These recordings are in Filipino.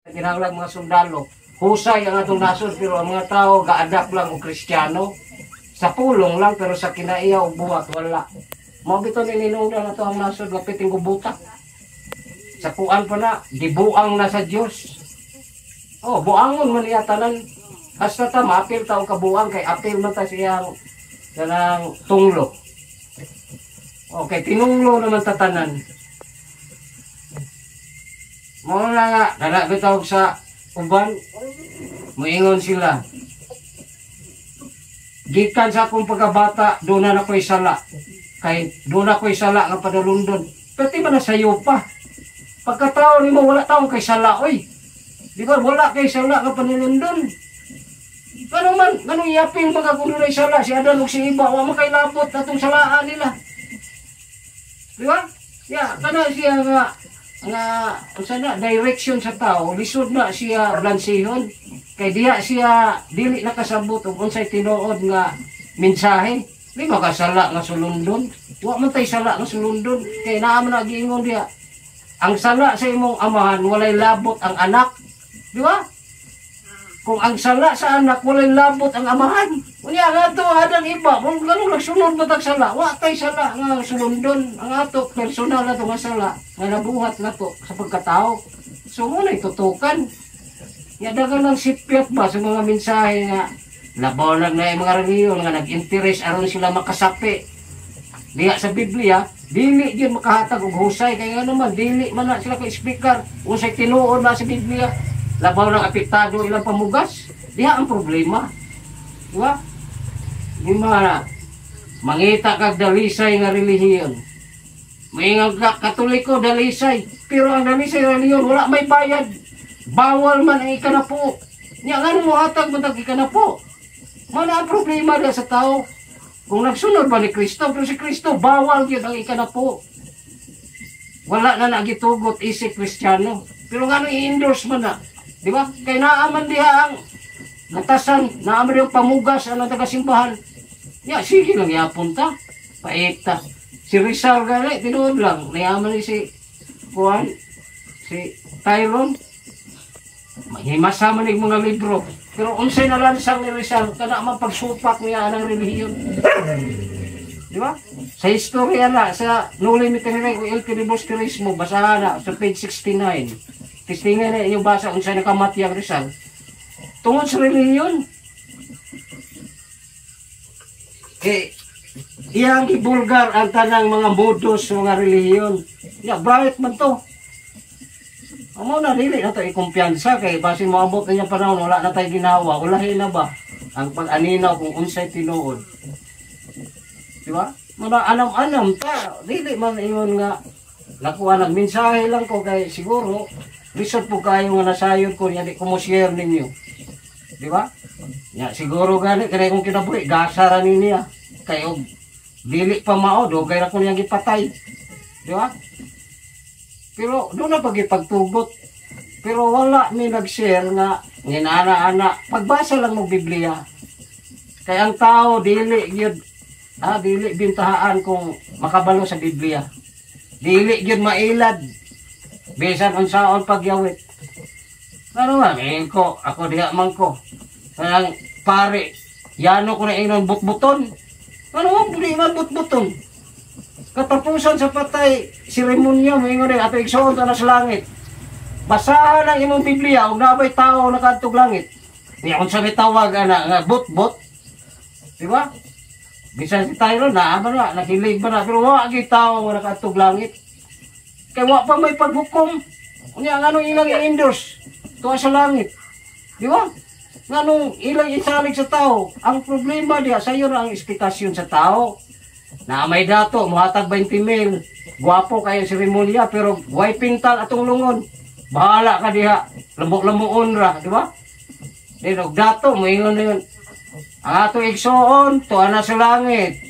Kinahanglan mga sundalo. Husay ang atong nasod pero ang mga tao ga-adapt lang og Kristiyano. Sa pulong lang pero sa kinaiya og buhat wala. Mao bitaw ni ninungdan nato ang nasod lapit ing gubuta. Sa kuan pa na gibuang na sa Dios. Oh, buangon man iya tanan. Hasta ta maapil ta og kabuang kay apil man ta siyang kanang tunglo. Okay, tinunglo naman ta tanan. Mao na nga dala bitaw sa uban moingon sila. Gikan sa akong pagkabata, doon na ako'y sala. Kay doon ako'y sala nga padalundon. Pwede ba na sayo pa? Pagkatao ni mo, wala taong kay sala, oy. Di ba, wala kay sala nga panulundon. Ano man, ganun yaping mga kulunay sala, si Adan o si Iba, wala makailabot na itong salaan nila. Di ba? Ya, kana siya nga, direction sa tao, lisod na siya blansihon. Kay diha siya dili nakasabot og unsay tinuod nga mensahe. Di makasala nga sulundon. Wa man tay sala nga sulundon. Kay naa man giingon diha. Ang sala sa imong amahan walay labot ang anak. Di ba? Kung ang sala sa anak walay labot ang amahan. Unya nga to adang iba, kung ganun nagsunod matag sala, wa tay sala nga sulundon. Ang ato personal na to nga sala nga nabuhat na to sa pagkatao. So mo tutukan. Yadagan ng sipyat ba sa mga mensahe nga labaw na yung mga reliyon nga nag-interest aron sila makasapi. Diya sa Biblia, dili yun makahatag og husay. Kaya nga naman, dili man na sila ka-speaker. Unsay tinuod na sa Biblia. Labaw ng apektado ilang pamugas. Diya ang problema. Diba? Di na mangita kag dalisay nga relihiyon. Mayingang Katoliko dalisay. Pero ang dalisay relihiyon, wala may bayad. Bawal man ang ikanapo. Nga nga mo hatag man ang ikanapo. Mana ang problema na sa tao. Kung nagsunod ba ni Kristo, pero si Kristo bawal yun ang ikanapo. Wala na nagitugot isip Kristiyano. Pero nga i-endorse man na. Di ba? Kaya naaman diha ang natasan, naaman yung pamugas ang taga-simbahan. Ya, sige lang yapon ta. Paikta. Si Rizal gani, tinuod lang. Nayaman ni si Juan, si Tyrone. Mahimasa man yung mga libro. Pero unsay nalansang ni Rizal, kana man pagsupak niya ang relihiyon. Di ba? Sa istorya na, sa No Limit Henry o El Filibusterismo, basahan na sa page 69. Tistingin na inyong basa unsay nakamati ang Rizal. Tungod sa relihiyon. Iyang ibulgar ang tanang mga modus sa mga relihiyon. Bakit man to? Amo na dili na to ikumpiyansa kay basin moabot na yung panahon wala na tayo ginawa, ulahin na ba ang pag-aninaw kung unsay tinuod. Di ba? Mga anam-anam ta, dili man ingon nga nakuha nagmensahe lang ko kay siguro lisod po kayo nga nasayod ko niya di ko mo share ninyo. Di ba? Ya siguro gani kay kung kinabuhi gasara niya kay og dili pa mao do kay ra ko niya gipatay. Di ba? Pero doon na pagtugot. Pero wala may nag-share nga ninana-ana. Pagbasa lang mo Biblia. Kaya ang tao dili yun, dili bintahaan kung makabalo sa Biblia. Dili yun mailad. Bisan unsaon pagyawit. Ano nga, ko, ako diha man ko. Kaya pare, yano ko na inon but-buton. Ano nga, di man but-buton. Katapusan sa patay, seremonya mo ingon ato igsoon ta na sa langit. Basahan ang imong Biblia ug nabay tao nakadtog langit. Niya unsa may tawag ana nga but-but. Di ba? Bisan si Tyron na ba na nakilig ba na pero wa gyud tao nga nakadtog langit. Kay wa pa may paghukom. Unya nganong ilang i-endorse tuwa sa langit. Di ba? Nganong ilang isalig sa tao. Ang problema diya sayo ra ang ekspektasyon sa tao. Na may dato, muhatag 20 mil. Guwapo kayo seremonya, pero guway pintal atong lungon. Bahala ka diha. Lambok-lambuon ra, di ba? Dito, dato, moingon na yun. Ang ato igsoon, tuwa na sa langit.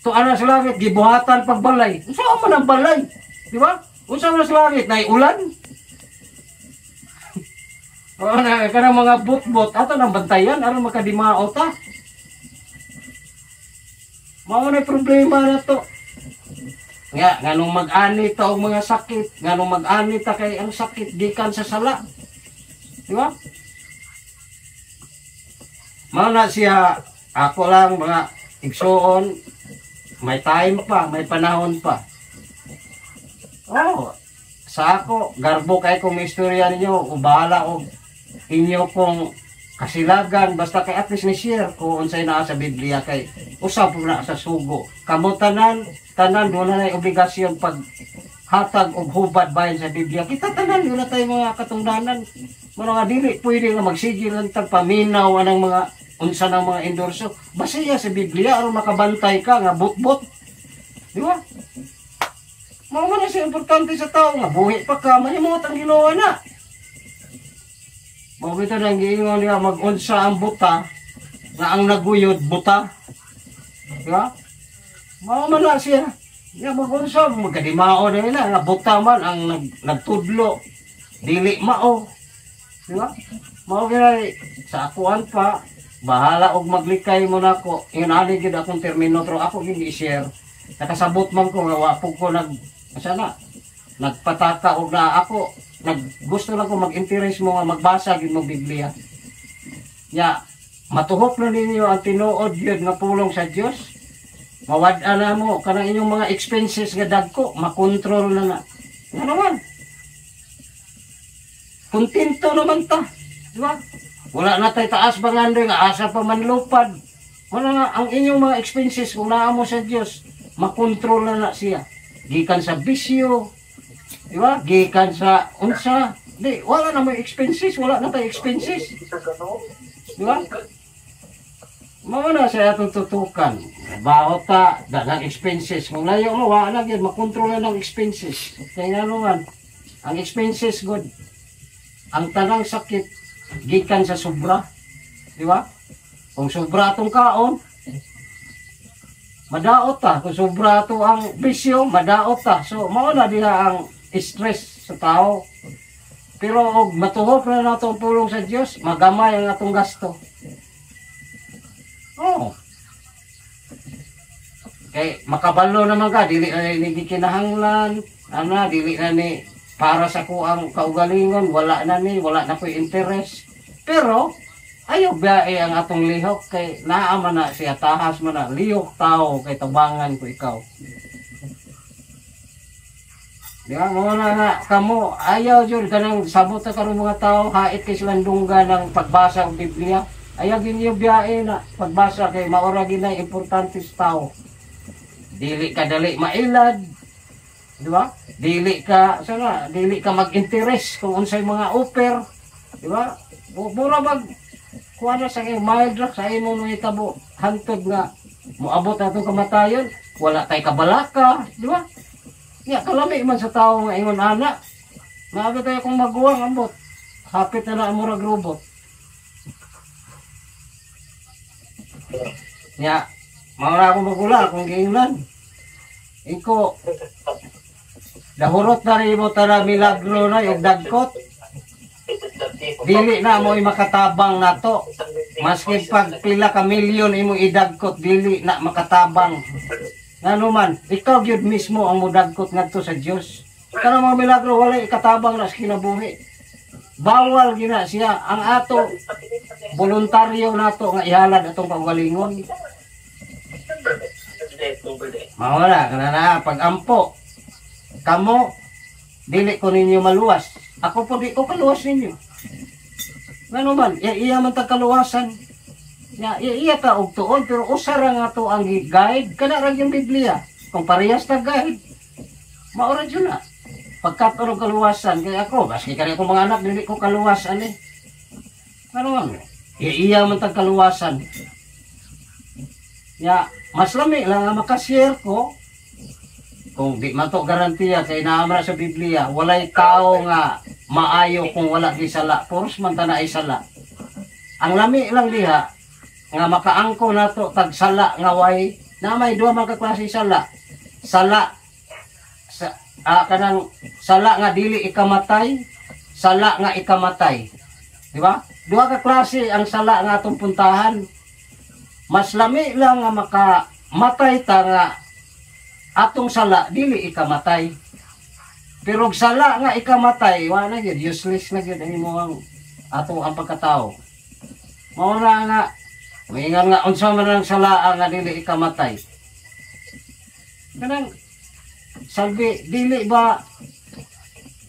Tuwa na sa langit, gibuhatan pagbalay. Unsa man ang balay? Di ba? Unsa man sa langit, naiulan? O na, kanang mga bot-bot, ato nang bantayan, aron makadimao ta. Mao na problema na to. Nganong mag-ani ta og mga sakit, nganong mag-ani ta kay ang sakit gikan sa sala. Di ba? Mao na siya, ako lang mga igsoon, may time pa, may panahon pa. Oh, sa ako, garbo kay kung istorya ninyo, bahala og inyo kung kasilagan, basta kay at least ni share kung unsay naa sa Biblia kay usab na sa sugo. Kamo tanan doon na nay obligasyon pag hatag og hubad bahin sa Biblia. Kita tanan yun na tayo mga katungdanan. Mga dili pwede nga magsigil lang tag paminaw anang mga unsa ng mga endorso. Basiya sa Biblia aron makabantay ka nga butbot. Di ba? Mao man siya importante sa tao nga buhi pa ka mahimot ang Ginoo na. Mao kita nang giingon niya mag-unsa ang buta nga ang naguyod buta. Di ba? Mao man na siya. Ya mag-unsa magkadimao na nila nga buta man ang nagtudlo. Dili mao. Di ba? Mao gyud sa akuan pa bahala og maglikay mo nako. Ingon ani gid akong termino pero ako gid i-share. Nakasabot man ko nga wa ko sana nagpataka og na ako gusto lang ko mag-interest mo nga magbasa gid mo Biblia. Ya matuhok na ninyo ang tinuod gyud nga pulong sa Dios. Mawad-an na mo kanang inyong mga expenses nga dagko makontrol na. Nga naman. Kontento naman ta, di ba? Wala na tayo taas bangando nga asa pa man lupad. Wala nga ang inyong mga expenses kung naa mo sa Dios, makontrol na siya. Gikan sa bisyo, di ba? Gikan sa unsa, di wala na may expenses, wala na tayo expenses. Di ba? Mao na siya atong tutukan. Baho ta daghang expenses. Kung layo mo wala na gyud makontrol na ng expenses. Kaya nga naman, ang expenses good. Ang tanang sakit gikan sa sobra. Di ba? Kung sobra atong kaon, madaot ta. Kung sobra ato ang bisyo, madaot ta. So mao na diha ang stress sa tao. Pero og matuhok na nato ang pulong sa Dios, magamay ang atong gasto. Oh. Kay makabalo naman ka, dili na ni gikinahanglan, dili na ni para sa kuang kaugalingon, wala na po interest. Pero ayaw biyae ang atong lihok kay naa man na siya tahas man na lihok tao kay tabangan ko ikaw. Di ba mo na nga kamo ayaw jud kanang sabot ta karon mga tao hait kay silang dungga ng pagbasa og Biblia. Ayaw ginyo biyae na pagbasa kay maura ginay importante sa tao. Dili ka dali mailad. Di ba? Dili ka mag-interest kung unsay mga offer. Di ba? Mura mag kuha na sa kay mild rock sa imo nung itabo hantod nga moabot atong kamatayon, wala tay kabalaka, di ba? Ya kalami man sa tao nga ingon ana. Maaga tayo kung maguwang ambot. Hapit na murag robot. Ya, maura akong magula kung giingnan. Iko dahurot na rin mo tara milagro na yung dagkot. Dili na mo makatabang na to. Maski pag pila ka milyon imo idagkot, dili na makatabang. Ngano man, ikaw gyud mismo ang mudagkot ngadto sa Dios. Kana mga milagro wala ikatabang na sa kinabuhi. Bawal gina siya ang ato voluntaryo nato nga ihalad atong pagalingon. Mawala kana na pag-ampo. Kamo dili ko ninyo maluwas. Ako po di ko kaluwas ninyo. Ngano man, iya man tag kaluwasan. Iya ta og tuon pero usara nga to ang guide kana ra yung Biblia. Kung parehas ta guide, maura jud na. Pagkaturo kaluwasan kay ako, baski kani ko mga anak dili ko kaluwasan eh. Ano man? Iya man tag kaluwasan. Mas lami lang nga makashare ko. Kung di man to garantiya kay naamra sa Biblia, walay tao nga maayo kung wala di sala. Puros man ta na ay sala. Ang lami lang diha nga makaangko nato tag sala nga way na may duha man ka klase sala. Sala kanang sala nga dili ikamatay, sala nga ikamatay. Di ba? Duha ka klase ang sala nga atong puntahan. Mas lami lang nga makamatay ta nga atong sala dili ikamatay. Pero og sala nga ikamatay, wa na gyud useless na gyud ang imong ato ang pagkatao. Mao na nga maingan nga unsa man ang sala nga dili ikamatay. Kanang salbi dili ba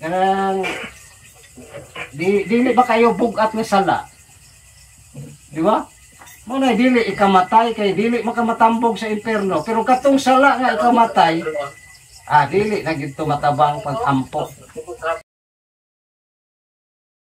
kanang dili ba kayo bugat nga sala? Di ba? Mo na dili ikamatay kay dili makamatambog sa impierno, pero katong sala nga ikamatay, dili na gid matabang pag-ampo.